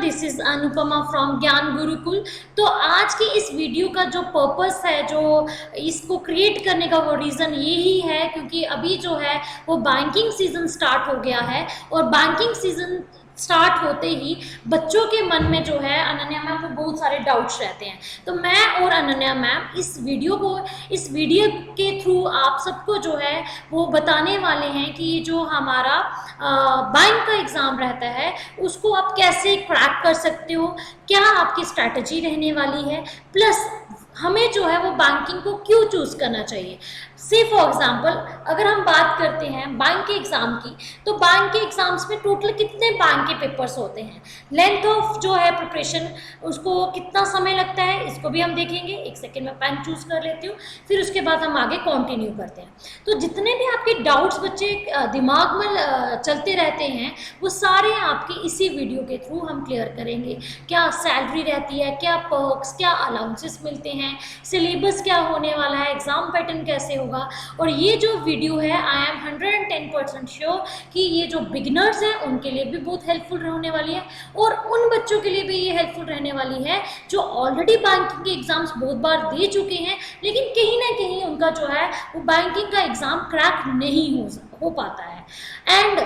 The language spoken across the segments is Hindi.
दिस इज अनुपमा फ्रॉम ज्ञान गुरुकुल। तो आज की इस वीडियो का जो पर्पस है, जो इसको क्रिएट करने का वो रीज़न यही है क्योंकि अभी जो है वो बैंकिंग सीजन स्टार्ट हो गया है और बैंकिंग सीजन स्टार्ट होते ही बच्चों के मन में जो है अनन्या मैम को बहुत सारे डाउट्स रहते हैं। तो मैं और अनन्या मैम इस वीडियो के थ्रू आप सबको जो है वो बताने वाले हैं कि जो हमारा बैंक का एग्ज़ाम रहता है उसको आप कैसे क्रैक कर सकते हो, क्या आपकी स्ट्रैटेजी रहने वाली है, प्लस हमें जो है वो बैंकिंग को क्यों चूज़ करना चाहिए। से फॉर एग्जांपल अगर हम बात करते हैं बैंक के एग्ज़ाम की, तो बैंक के एग्ज़ाम्स में टोटल कितने बैंक के पेपर्स होते हैं, लेंथ ऑफ जो है प्रिपरेशन उसको कितना समय लगता है, इसको भी हम देखेंगे। एक सेकेंड में पेन चूज़ कर लेती हूँ, फिर उसके बाद हम आगे कंटिन्यू करते हैं। तो जितने भी आपके डाउट्स बच्चे दिमाग में चलते रहते हैं वो सारे आपके इसी वीडियो के थ्रू हम क्लियर करेंगे। क्या सैलरी रहती है, क्या पर्क्स, क्या अलाउंसेस मिलते हैं, सिलेबस क्या होने वाला है, एग्ज़ाम पैटर्न कैसे होगा। और ये जो वीडियो है आई एम 110% श्योर कि ये जो बिगिनर्स हैं उनके लिए भी बहुत हेल्पफुल रहने वाली है और उन बच्चों के लिए भी ये हेल्पफुल रहने वाली है जो ऑलरेडी बैंकिंग के एग्जाम्स बहुत बार दे चुके हैं लेकिन कहीं ना कहीं उनका जो है वो बैंकिंग का एग्ज़ाम क्रैक नहीं हो पाता है। And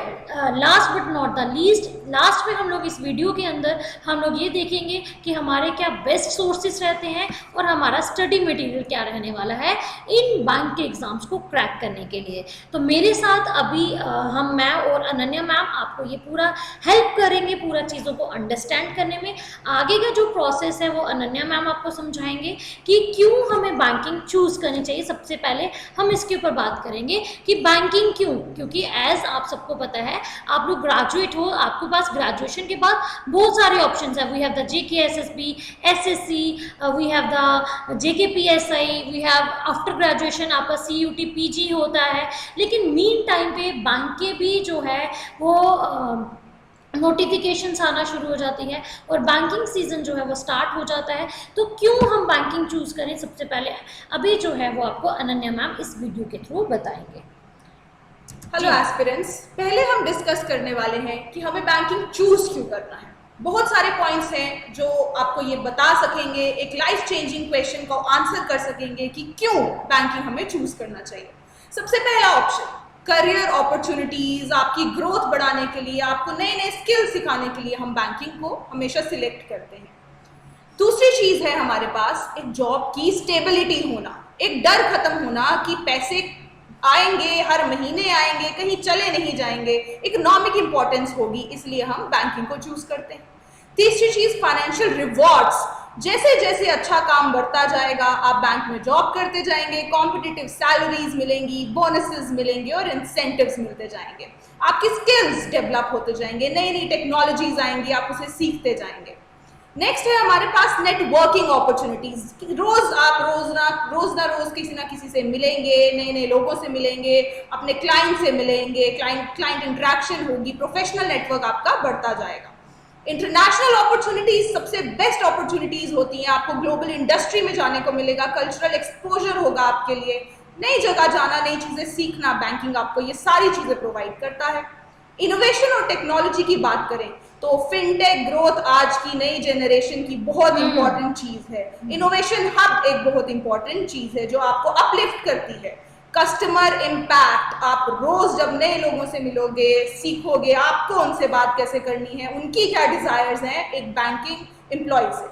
last but not the least, last में हम लोग इस वीडियो के अंदर हम लोग ये देखेंगे कि हमारे क्या बेस्ट सोर्सेस रहते हैं और हमारा स्टडी मटेरियल क्या रहने वाला है इन बैंक के एग्ज़ाम्स को क्रैक करने के लिए। तो मेरे साथ अभी मैं और अनन्या मैम आपको ये पूरा हेल्प करेंगे पूरा चीज़ों को अंडरस्टैंड करने में। आगे का जो प्रोसेस है वो अनन्या मैम आपको समझाएंगे कि क्यों हमें बैंकिंग चूज़ करनी चाहिए। सबसे पहले हम इसके ऊपर बात करेंगे कि बैंकिंग क्यों, क्योंकि एज आप सबको पता है आप लोग ग्रेजुएट हो, आपके पास ग्रेजुएशन के बाद बहुत सारे ऑप्शंस है। We have the JKSSB, SSC, we have the JKPSI, we have after graduation आपका CUT PG होता है। लेकिन मीन टाइम पे बैंक के भी जो है वो नोटिफिकेशंस आना शुरू हो जाती है और बैंकिंग सीजन जो है वो स्टार्ट हो जाता है। तो क्यों हम बैंकिंग चूज़ करें, सबसे पहले अभी जो है वो आपको अनन्या मैम इस वीडियो के थ्रू बताएंगे। हेलो एस्पिरेंट्स, पहले हम डिस्कस करने वाले हैं कि हमें बैंकिंग चूज क्यों करना है। बहुत सारे पॉइंट्स हैं जो आपको ये बता सकेंगे, एक लाइफ चेंजिंग क्वेश्चन को आंसर कर सकेंगे कि क्यों बैंकिंग हमें चूज करना चाहिए। सबसे पहला ऑप्शन, करियर अपॉर्चुनिटीज, आपकी ग्रोथ बढ़ाने के लिए, आपको नए नए स्किल सिखाने के लिए हम बैंकिंग को हमेशा सिलेक्ट करते हैं। दूसरी चीज है हमारे पास एक जॉब की स्टेबिलिटी होना, एक डर खत्म होना कि पैसे आएंगे, हर महीने आएंगे, कहीं चले नहीं जाएंगे, इकोनॉमिक इंपॉर्टेंस होगी, इसलिए हम बैंकिंग को चूज करते हैं। तीसरी चीज फाइनेंशियल रिवॉर्ड्स, जैसे जैसे अच्छा काम बढ़ता जाएगा आप बैंक में जॉब करते जाएंगे, कॉम्पिटिटिव सैलरीज मिलेंगी, बोनसेस मिलेंगे और इंसेंटिव्स मिलते जाएंगे, आपकी स्किल्स डेवलप होते जाएंगे, नई नई टेक्नोलॉजीज आएंगी, आप उसे सीखते जाएंगे। नेक्स्ट है हमारे पास नेटवर्किंग अपॉर्चुनिटीज। रोज आप रोज ना रोज किसी ना किसी से मिलेंगे, नए नए लोगों से मिलेंगे, अपने क्लाइंट से मिलेंगे, क्लाइंट इंटरेक्शन होगी, प्रोफेशनल नेटवर्क आपका बढ़ता जाएगा। इंटरनेशनल अपॉर्चुनिटीज सबसे बेस्ट अपॉर्चुनिटीज होती हैं, आपको ग्लोबल इंडस्ट्री में जाने को मिलेगा, कल्चरल एक्सपोजर होगा आपके लिए, नई जगह जाना, नई चीजें सीखना, बैंकिंग आपको ये सारी चीजें प्रोवाइड करता है। इनोवेशन और टेक्नोलॉजी की बात करें तो फिनटेक ग्रोथ आज की नई जनरेशन की बहुत इंपॉर्टेंट चीज है। इनोवेशन हब एक बहुत इंपॉर्टेंट चीज है जो आपको अपलिफ्ट करती है। कस्टमर इम्पैक्ट, आप रोज जब नए लोगों से मिलोगे, सीखोगे आपको उनसे बात कैसे करनी है, उनकी क्या डिजायर्स हैं एक बैंकिंग एम्प्लॉय से।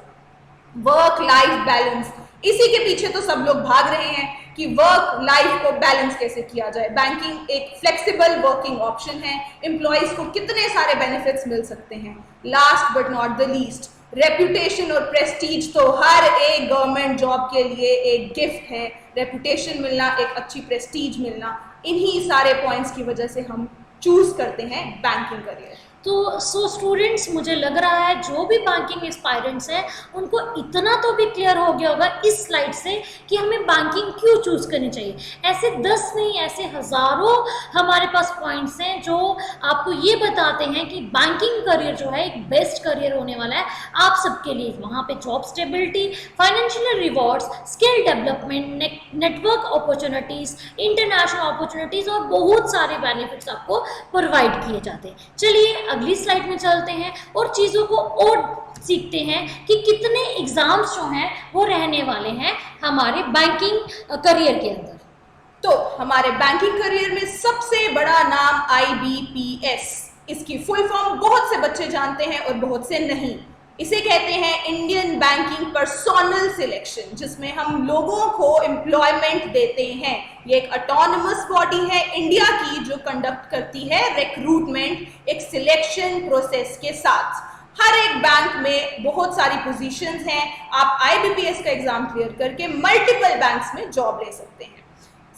वर्क लाइफ बैलेंस, इसी के पीछे तो सब लोग भाग रहे हैं कि वर्क लाइफ को बैलेंस कैसे किया जाए। बैंकिंग एक फ्लेक्सिबल वर्किंग ऑप्शन है, एम्प्लॉयज को कितने सारे बेनिफिट्स मिल सकते हैं। Last but not the least, reputation और प्रेस्टीज तो हर एक गवर्नमेंट जॉब के लिए एक गिफ्ट है। रेपुटेशन मिलना, एक अच्छी प्रेस्टीज मिलना, इन्हीं सारे पॉइंट्स की वजह से हम चूज करते हैं बैंकिंग करियर। तो स्टूडेंट्स, मुझे लग रहा है जो भी बैंकिंग एस्पायरेंट्स हैं उनको इतना तो भी क्लियर हो गया होगा इस स्लाइड से कि हमें बैंकिंग क्यों चूज करनी चाहिए। ऐसे 10 नहीं, ऐसे हज़ारों हमारे पास पॉइंट्स हैं जो आपको ये बताते हैं कि बैंकिंग करियर जो है एक बेस्ट करियर होने वाला है आप सबके लिए। वहाँ पे job stability, financial rewards, skill development, network opportunities, international opportunities और बहुत सारे बेनिफिट्स आपको प्रोवाइड किए जाते हैं। चलिए अगली स्लाइड में चलते हैं और चीज़ों को और सीखते हैं कि कितने एग्जाम्स जो हैं वो रहने वाले हैं हमारे बैंकिंग करियर के अंदर। तो हमारे बैंकिंग करियर में सबसे बड़ा नाम IBPS, इसकी फुल फॉर्म बहुत से बच्चे जानते हैं और बहुत से नहीं। इसे कहते हैं इंडियन बैंकिंग पर्सोनल सिलेक्शन, जिसमें हम लोगों को एम्प्लॉयमेंट देते हैं। ये एक ऑटोनमस बॉडी है इंडिया की जो कंडक्ट करती है रिक्रूटमेंट एक सिलेक्शन प्रोसेस के साथ। हर एक बैंक में बहुत सारी पोजीशंस हैं। आप IBPS का एग्जाम क्लियर करके मल्टीपल बैंक्स में जॉब ले सकते हैं।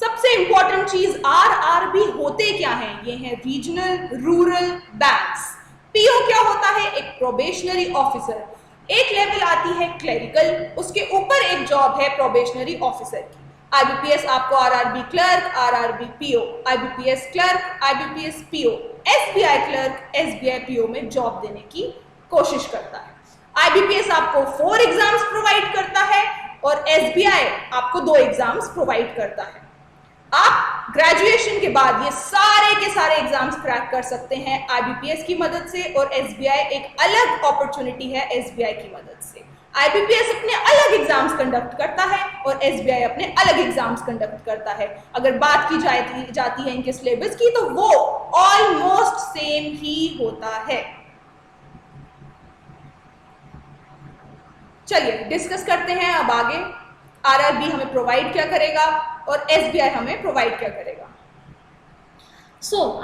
सबसे इंपॉर्टेंट चीज RRB होते क्या हैं? ये हैं रीजनल रूरल बैंक्स। PO क्या होता है? एक प्रोबेशनरी ऑफिसर। एक लेवल आती है क्लरिकल, उसके ऊपर एक जॉब है प्रोबेशनरी ऑफिसर की। IBPS आपको RRB clerk, RRB PO, IBPS clerk, IBPS PO, SBI clerk, SBI PO में जॉब देने की कोशिश करता है। IBPS आपको 4 एग्जाम्स प्रोवाइड करता है और SBI आपको 2 एग्जाम्स प्रोवाइड करता है। आप ग्रेजुएशन के बाद ये सारे के सारे एग्जाम्स क्रैक कर सकते हैं IBPS की मदद से, और SBI एक अलग अपॉर्चुनिटी है SBI की मदद से। IBPS अपने अलग एग्जाम्स कंडक्ट करता है और SBI अपने अलग एग्जाम्स कंडक्ट करता है। अगर बात की जाती है इनके सिलेबस की तो वो ऑलमोस्ट सेम ही होता है। चलिए डिस्कस करते हैं अब आगे RRB हमें प्रोवाइड क्या करेगा और SBI हमें प्रोवाइड क्या करेगा।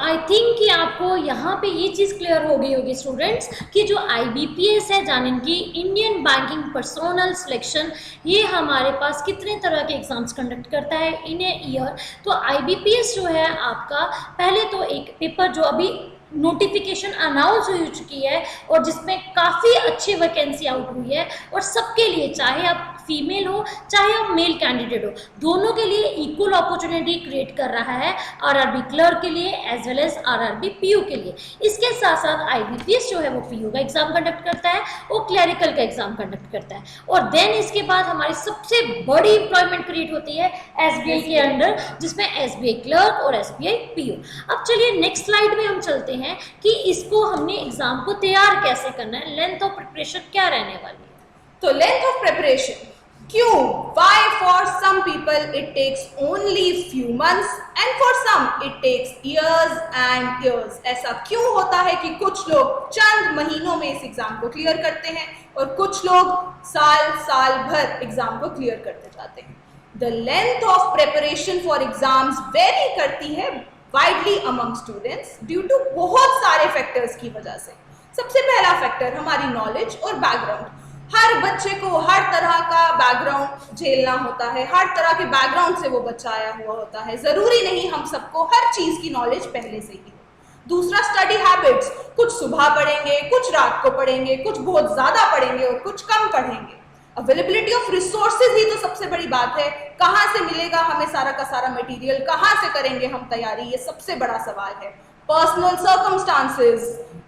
आई थिंक कि आपको यहाँ पे ये चीज़ क्लियर हो गई होगी स्टूडेंट्स कि जो IBPS है जाने की इंडियन बैंकिंग पर्सोनल सिलेक्शन, ये हमारे पास कितने तरह के एग्जाम्स कंडक्ट करता है इन ए ईयर। तो IBPS जो है आपका पहले तो एक पेपर जो अभी नोटिफिकेशन अनाउंस हो चुकी है और जिसमें काफ़ी अच्छी वैकेंसी आउट हुई है और सबके लिए, चाहे आप फीमेल हो चाहे आप मेल कैंडिडेट हो, दोनों के लिए इक्वल अपॉर्चुनिटी क्रिएट कर रहा है RRB क्लर्क के लिए as well as RRB PO के लिए। इसके साथ साथ IBPS जो है वो PO का एग्जाम कंडक्ट करता है और क्लरिकल का एग्जाम कंडक्ट करता है, और देन इसके बाद हमारी सबसे बड़ी इंप्लॉयमेंट क्रिएट होती है SBI के अंडर, जिसमें SBI क्लर्क और SBI PO। अब चलिए नेक्स्ट स्लाइड में हम चलते हैं कि इसको हमने एग्जाम को तैयार कैसे करना है, लेंथ ऑफ प्रिपरेशन क्या रहने वाली है। तो लेंथ ऑफ प्रिपरेशन क्यों? Why for some people it takes only few months and for some it takes years and years। ऐसा क्यों होता है कि कुछ लोग चंद महीनों में इस एग्जाम को क्लियर करते हैं और कुछ लोग साल भर एग्जाम को क्लियर करते जाते हैं? The length of preparation for exams vary करती है widely among students due to बहुत सारे फैक्टर्स की वजह से। सबसे पहला फैक्टर हमारी नॉलेज और बैकग्राउंड। हर बच्चे को हर तरह का बैकग्राउंड झेलना होता है, हर तरह के बैकग्राउंड से वो बच्चा आया हुआ होता है। जरूरी नहीं हम सबको हर चीज की नॉलेज पहले से ही हो। दूसरा स्टडी हैबिट्स, कुछ सुबह पढ़ेंगे, कुछ रात को पढ़ेंगे, कुछ बहुत ज्यादा पढ़ेंगे और कुछ कम पढ़ेंगे। अवेलेबिलिटी ऑफ रिसोर्सेज ही तो सबसे बड़ी बात है। कहाँ से मिलेगा हमें सारा का सारा मटेरियल, कहाँ से करेंगे हम तैयारी, ये सबसे बड़ा सवाल है। पर्सनल सर्कमस्टांसेस,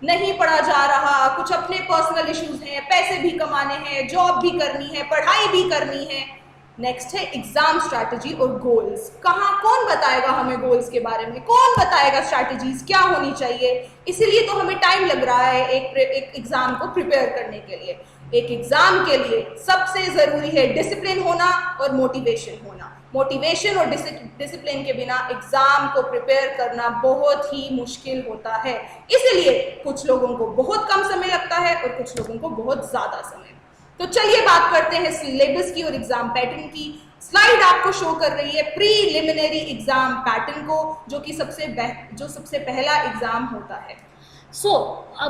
नहीं पढ़ा जा रहा, कुछ अपने पर्सनल इश्यूज हैं, पैसे भी कमाने हैं, जॉब भी करनी है, पढ़ाई भी करनी है। नेक्स्ट है एग्जाम स्ट्रैटेजी और गोल्स। कहाँ, कौन बताएगा हमें गोल्स के बारे में, कौन बताएगा स्ट्रैटेजीज क्या होनी चाहिए। इसीलिए तो हमें टाइम लग रहा है एक एग्जाम को प्रिपेयर करने के लिए। एक एग्जाम के लिए सबसे जरूरी है डिसिप्लिन होना और मोटिवेशन होना। मोटिवेशन और डिसिप्लिन के बिना एग्जाम को प्रिपेयर करना बहुत ही मुश्किल होता है। इसलिए कुछ लोगों को बहुत कम समय लगता है और कुछ लोगों को बहुत ज्यादा समय। तो चलिए बात करते हैं सिलेबस की और एग्जाम पैटर्न की। स्लाइड आपको शो कर रही है प्रीलिमिनरी एग्जाम पैटर्न को, जो कि सबसे पहला एग्जाम होता है।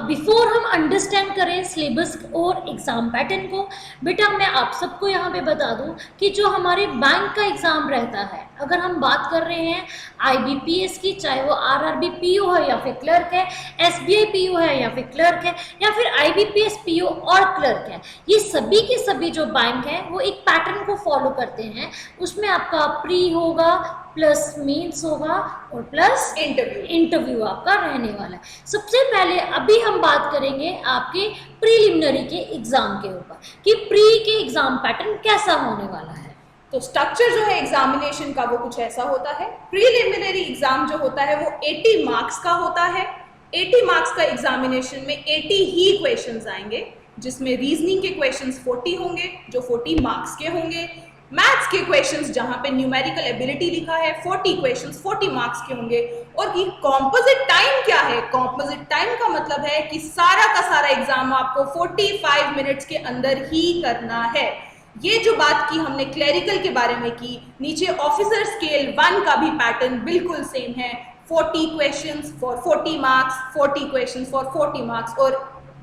बिफोर हम अंडरस्टैंड करें सिलेबस और एग्ज़ाम पैटर्न को, बेटा मैं आप सबको यहाँ पे बता दूँ कि जो हमारे बैंक का एग्ज़ाम रहता है, अगर हम बात कर रहे हैं IBPS की, चाहे वो RRB PO है या फिर क्लर्क है, SBI PO है या फिर क्लर्क है, या फिर IBPS PO और क्लर्क है, ये सभी के सभी जो बैंक हैं वो एक पैटर्न को फॉलो करते हैं। उसमें आपका प्री होगा, प्लस मेंस होगा और प्लस इंटरव्यू आपका रहने वाला है। सबसे पहले अभी हम बात करेंगे आपके प्रीलिमिनरी के एग्जाम के ऊपर कि प्री के एग्जाम पैटर्न कैसा होने वाला है। तो स्ट्रक्चर जो है एग्जामिनेशन का वो कुछ ऐसा होता है। प्रीलिमिनरी एग्जाम जो होता है वो 80 मार्क्स का होता है। 80 मार्क्स का एग्जामिनेशन में 80 ही क्वेश्चंस आएंगे, जिसमें रीजनिंग के क्वेश्चंस 40 होंगे जो 40 मार्क्स के होंगे। मैथ्स के क्वेश्चंस जहां पे न्यूमेरिकल एबिलिटी लिखा है 40 क्वेश्चंस 40 मार्क्स के होंगे। और ये कॉम्पोजिट टाइम क्या है? कॉम्पोजिट टाइम का मतलब है कि सारा का सारा एग्जाम आपको 45 मिनट्स के अंदर ही करना है। ये जो बात की हमने क्लरिकल के बारे में की, नीचे ऑफिसर स्केल 1 का भी पैटर्न बिल्कुल सेम है। 40 questions for 40 marks, 40 questions for 40 marks. और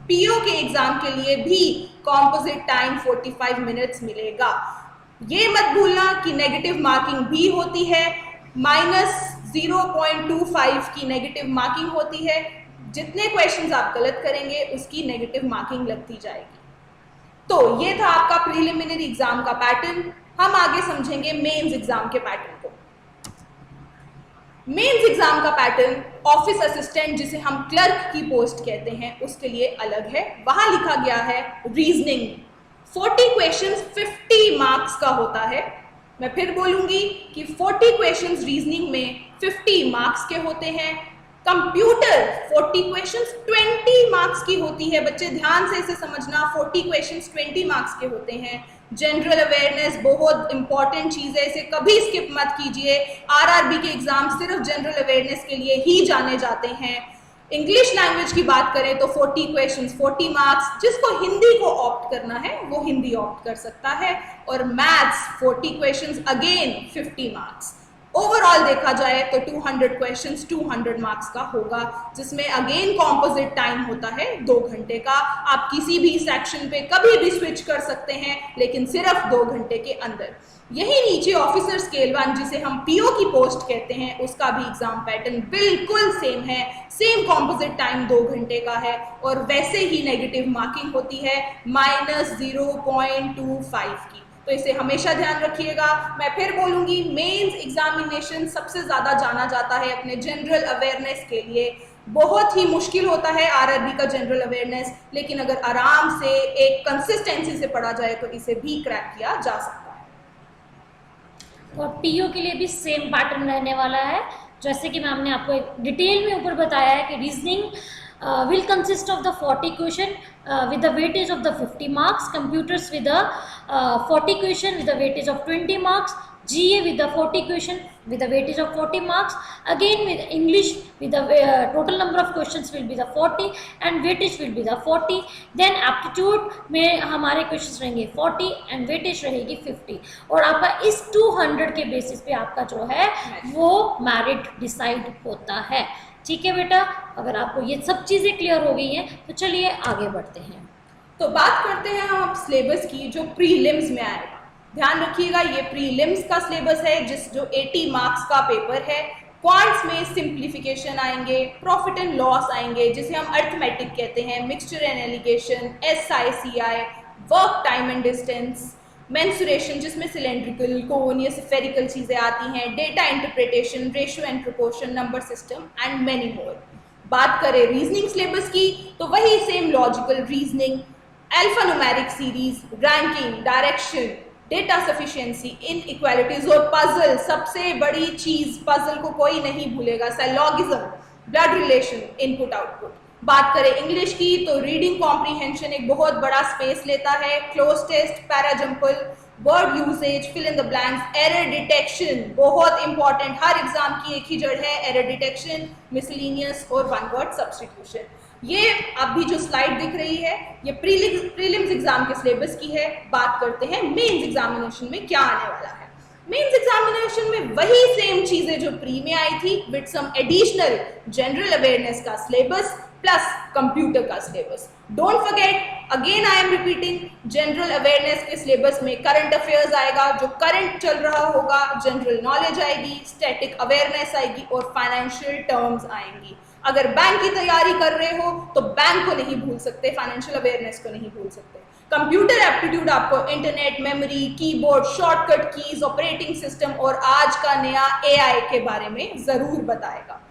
पीओ के एग्जाम के लिए भी कॉम्पोजिट टाइम 45 मिनट्स मिलेगा। ये मत भूलना कि नेगेटिव मार्किंग भी होती है, -0.25 की नेगेटिव मार्किंग होती है। जितने क्वेश्चंस आप गलत करेंगे उसकी नेगेटिव मार्किंग लगती जाएगी। तो ये था आपका प्रीलिमिनरी एग्जाम का पैटर्न। हम आगे समझेंगे मेंस एग्जाम के पैटर्न को। मेंस एग्जाम का पैटर्न ऑफिस असिस्टेंट, जिसे हम क्लर्क की पोस्ट कहते हैं, उसके लिए अलग है। वहां लिखा गया है रीजनिंग 40 क्वेश्चंस 50 मार्क्स का होता है। मैं फिर बोलूंगी कि 40 क्वेश्चंस रीजनिंग में 50 मार्क्स के होते हैं। कंप्यूटर 40 क्वेश्चंस 20 मार्क्स की होती है। बच्चे ध्यान से इसे समझना, 40 क्वेश्चंस 20 मार्क्स के होते हैं। जनरल अवेयरनेस बहुत इंपॉर्टेंट चीज है, इसे कभी स्किप मत कीजिए। आरआरबी के एग्जाम सिर्फ जनरल अवेयरनेस के लिए ही जाने जाते हैं। इंग्लिश लैंग्वेज की बात करें तो 40 क्वेश्चंस 40 मार्क्स। जिसको हिंदी को ऑप्ट करना है वो हिंदी ऑप्ट कर सकता है। और maths 40 questions again 50 marks. Overall देखा जाए तो 200 क्वेश्चंस 200 मार्क्स का होगा, जिसमें अगेन कॉम्पोजिट टाइम होता है 2 घंटे का। आप किसी भी सेक्शन पे कभी भी स्विच कर सकते हैं, लेकिन सिर्फ 2 घंटे के अंदर। यही नीचे ऑफिसर स्केल 1, जिसे हम पीओ की पोस्ट कहते हैं, उसका भी एग्जाम पैटर्न बिल्कुल सेम है। सेम कॉम्पोजिट टाइम 2 घंटे का है और वैसे ही नेगेटिव मार्किंग होती है -0.25 की। तो इसे हमेशा ध्यान रखिएगा। मैं फिर बोलूंगी, मेंस एग्जामिनेशन सबसे ज्यादा जाना जाता है अपने जनरल अवेयरनेस के लिए। बहुत ही मुश्किल होता है आरआरबी का जनरल अवेयरनेस, लेकिन अगर आराम से एक कंसिस्टेंसी से पढ़ा जाए तो इसे भी क्रैक किया जा सकता है। और पीओ के लिए भी सेम पैटर्न रहने वाला है, जैसे कि मैम ने आपको एक डिटेल में ऊपर बताया है कि reasoning will consist of the 40 question with the weightage of the 50 marks, computers with the 40 question with the weightage of 20 marks, GA with the 40 question with the weightage of 40 marks, again with English with the total number of questions will be the 40 and weightage will be the 40, then aptitude में हमारे questions रहेंगे 40 and weightage रहेगी 50। और आपका इस 200 के बेसिस पे आपका जो है वो मेरिट डिसाइड होता है। ठीक है बेटा, अगर आपको ये सब चीजें क्लियर हो गई हैं तो चलिए आगे बढ़ते हैं। तो बात करते हैं हम सिलेबस की जो प्रीलिम्स में आएगा। ध्यान रखिएगा, ये प्रीलिम्स का सिलेबस है जो 80 मार्क्स का पेपर है। क्वांट्स में सिंप्लीफिकेशन आएंगे, प्रॉफिट एंड लॉस आएंगे, जिसे हम अर्थमेटिक कहते हैं, mixture and allegation, SICI, work time and distance, mensuration जिसमें सिलेंड्रिकल, कोन या स्फेरिकल चीजें आती हैं, data interpretation, ratio and proportion, number system and many more. बात करें रीजनिंग सिलेबस की तो वही same logical reasoning, alphanumeric series, ranking, direction, data sufficiency, inequalities और पजल। सबसे बड़ी चीज पजल को कोई नहीं भूलेगा, सैलॉगिज्म, ब्लड रिलेशन, इनपुट आउटपुट। बात करें इंग्लिश की तो रीडिंग कॉम्प्रीहेंशन एक बहुत बड़ा स्पेस लेता है, cloze test, parajumble, word usage, fill in the blanks, error detection बहुत इंपॉर्टेंट, हर एग्जाम की एक ही जड़ है एरर डिटेक्शन, मिसलेनियस और वन वर्ड सब्स्टिट्यूशन। ये अभी जो स्लाइड दिख रही है ये प्रीलिम्स एग्जाम के सिलेबस की है। बात करते हैं मेंस एग्जामिनेशन में क्या आने वाला है। मेंस एग्जामिनेशन में वही सेम चीजें जो प्री में आई थी with some additional general awareness का सिलेबस प्लस कंप्यूटर का syllabus. Don't forget, again I am repeating, general awareness के सिलेबस में करंट अफेयर्स आएगा, जो करंट चल रहा होगा, जनरल नॉलेज आएगी, स्टैटिक अवेयरनेस आएगी और फाइनेंशियल टर्म्स आएंगी। अगर बैंक की तैयारी कर रहे हो तो बैंक को नहीं भूल सकते, फाइनेंशियल अवेयरनेस को नहीं भूल सकते। कंप्यूटर एप्टीट्यूड आपको internet, memory, keyboard, shortcut keys, operating system और आज का नया AI के बारे में जरूर बताएगा।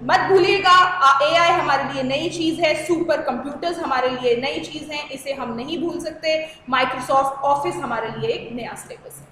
मत भूलिएगा, AI हमारे लिए नई चीज है, सुपर कंप्यूटर्स हमारे लिए नई चीज है, इसे हम नहीं भूल सकते। माइक्रोसॉफ्ट ऑफिस हमारे लिए एक नया सिलेबस है।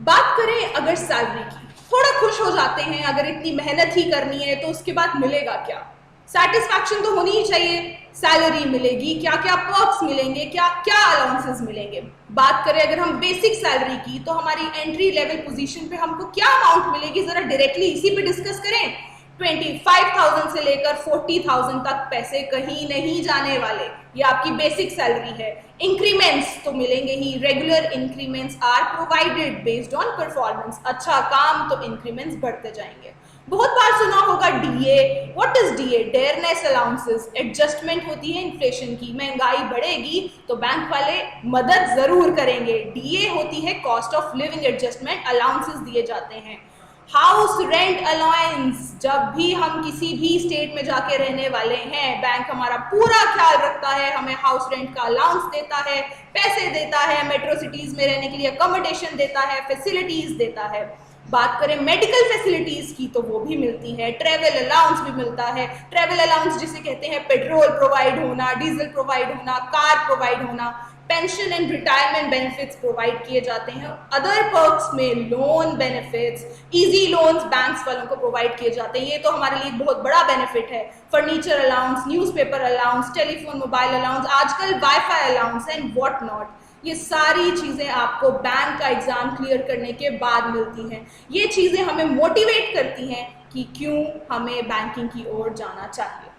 बात करें अगर सैलरी की थोड़ा खुश हो जाते हैं, अगर इतनी मेहनत ही करनी है तो उसके बाद मिलेगा क्या? सेटिस्फैक्शन तो होनी ही चाहिए, सैलरी मिलेगी, क्या क्या पर्क्स मिलेंगे, क्या क्या अलाउंसेस मिलेंगे। बात करें अगर हम बेसिक सैलरी की, तो हमारी एंट्री लेवल पोजीशन पे हमको क्या अमाउंट मिलेगी, जरा डायरेक्टली इसी पे डिस्कस करें। 25,000 से लेकर 40,000 तक पैसे कहीं नहीं जाने वाले, ये आपकी बेसिक सैलरी है। इंक्रीमेंट्स तो मिलेंगे ही, regular increments are provided based on performance. अच्छा काम तो इंक्रीमेंट्स बढ़ते जाएंगे। बहुत बार सुना होगा DA. What is DA? Dearness allowances, adjustment होती है इन्फ्लेशन की। महंगाई बढ़ेगी तो बैंक वाले मदद जरूर करेंगे। डीए होती है cost of living adjustment, allowances दिए जाते हैं। हाउस रेंट अलाउंस, जब भी हम किसी भी स्टेट में जाके रहने वाले हैं, बैंक हमारा पूरा ख्याल रखता है, हमें हाउस रेंट का अलाउंस देता है, पैसे देता है, मेट्रो सिटीज में रहने के लिए अकोमोडेशन देता है, फैसिलिटीज देता है। बात करें मेडिकल फैसिलिटीज की तो वो भी मिलती है, ट्रेवल अलाउंस भी मिलता है। ट्रेवल अलाउंस जिसे कहते हैं पेट्रोल प्रोवाइड होना, डीजल प्रोवाइड होना, कार प्रोवाइड होना, pension and retirement benefits provide किए जाते हैं। अदर पर्क्स में loan benefits, easy loans banks वालों को प्रोवाइड किए जाते हैं, ये तो हमारे लिए बहुत बड़ा बेनिफिट है। Furniture allowance, newspaper allowance, telephone mobile allowance, आजकल wifi allowance and what not, ये सारी चीजें आपको बैंक का एग्जाम क्लियर करने के बाद मिलती हैं। ये चीजें हमें मोटिवेट करती हैं कि क्यों हमें बैंकिंग की ओर जाना चाहिए।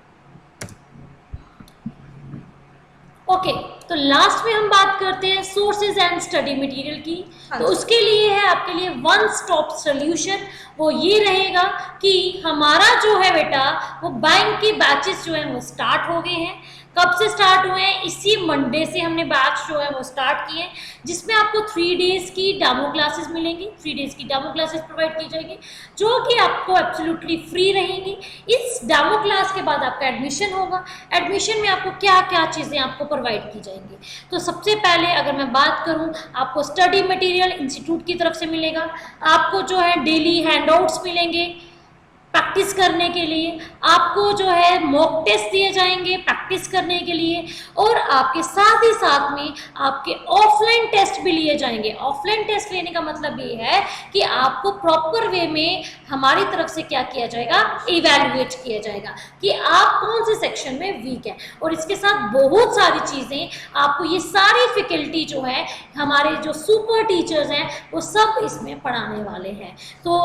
ओके, तो लास्ट में हम बात करते हैं सोर्सेज एंड स्टडी मटेरियल की। तो उसके लिए है आपके लिए वन स्टॉप सोल्यूशन। वो ये रहेगा कि हमारा जो है बेटा, वो बैंक के बैचेस जो है वो स्टार्ट हो गए हैं। कब से स्टार्ट हुए हैं? इसी मंडे से हमने बैच जो है वो स्टार्ट किए हैं, जिसमें आपको 3 डेज की डेमो क्लासेस मिलेंगी। 3 डेज की डेमो क्लासेस प्रोवाइड की जाएगी, जो कि आपको एब्सोल्युटली फ्री रहेंगी। इस डेमो क्लास के बाद आपका एडमिशन होगा। एडमिशन में आपको क्या क्या चीज़ें आपको प्रोवाइड की जाएंगी? तो सबसे पहले अगर मैं बात करूं, आपको स्टडी मटेरियल इंस्टीट्यूट की तरफ से मिलेगा। आपको जो है डेली हैंडआउट्स मिलेंगे प्रैक्टिस करने के लिए। आपको जो है मॉक टेस्ट दिए जाएंगे प्रैक्टिस करने के लिए, और आपके साथ ही साथ में आपके ऑफलाइन टेस्ट भी लिए जाएंगे। ऑफलाइन टेस्ट लेने का मतलब ये है कि आपको प्रॉपर वे में हमारी तरफ से क्या किया जाएगा, इवैल्यूएट किया जाएगा कि आप कौन से सेक्शन में वीक हैं। और इसके साथ बहुत सारी चीज़ें, आपको ये सारी फैकल्टी जो है, हमारे जो सुपर टीचर्स हैं, वो सब इसमें पढ़ाने वाले हैं। तो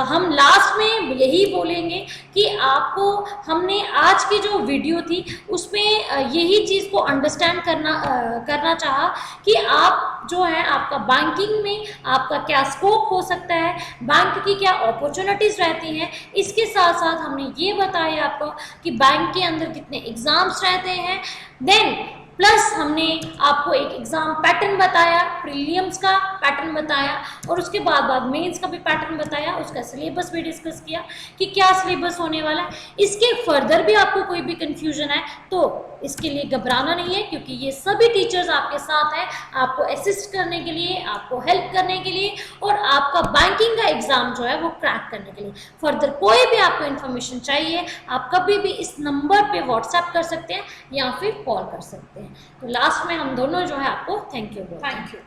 हम लास्ट में यही बोलेंगे कि आपको हमने आज की जो वीडियो थी उसमें यही चीज़ को अंडरस्टैंड करना चाहा कि आप जो है, आपका बैंकिंग में आपका क्या स्कोप हो सकता है, बैंक की क्या अपॉर्चुनिटीज़ रहती हैं। इसके साथ साथ हमने ये बताया आपको कि बैंक के अंदर कितने एग्ज़ाम्स रहते हैं। देन प्लस हमने आपको एक एग्ज़ाम पैटर्न बताया, प्रीलिम्स का पैटर्न बताया, और उसके बाद मेंस का भी पैटर्न बताया। उसका सिलेबस भी डिस्कस किया कि क्या सिलेबस होने वाला है। इसके फर्दर भी आपको कोई भी कंफ्यूजन है तो इसके लिए घबराना नहीं है, क्योंकि ये सभी टीचर्स आपके साथ हैं, आपको असिस्ट करने के लिए, आपको हेल्प करने के लिए, और आपका बैंकिंग का एग्ज़ाम जो है वो क्रैक करने के लिए। फर्दर कोई भी आपको इन्फॉर्मेशन चाहिए, आप कभी भी इस नंबर पे व्हाट्सएप कर सकते हैं या फिर कॉल कर सकते हैं। तो लास्ट में हम दोनों जो है आपको थैंक यू बोलते हैं। Thank you.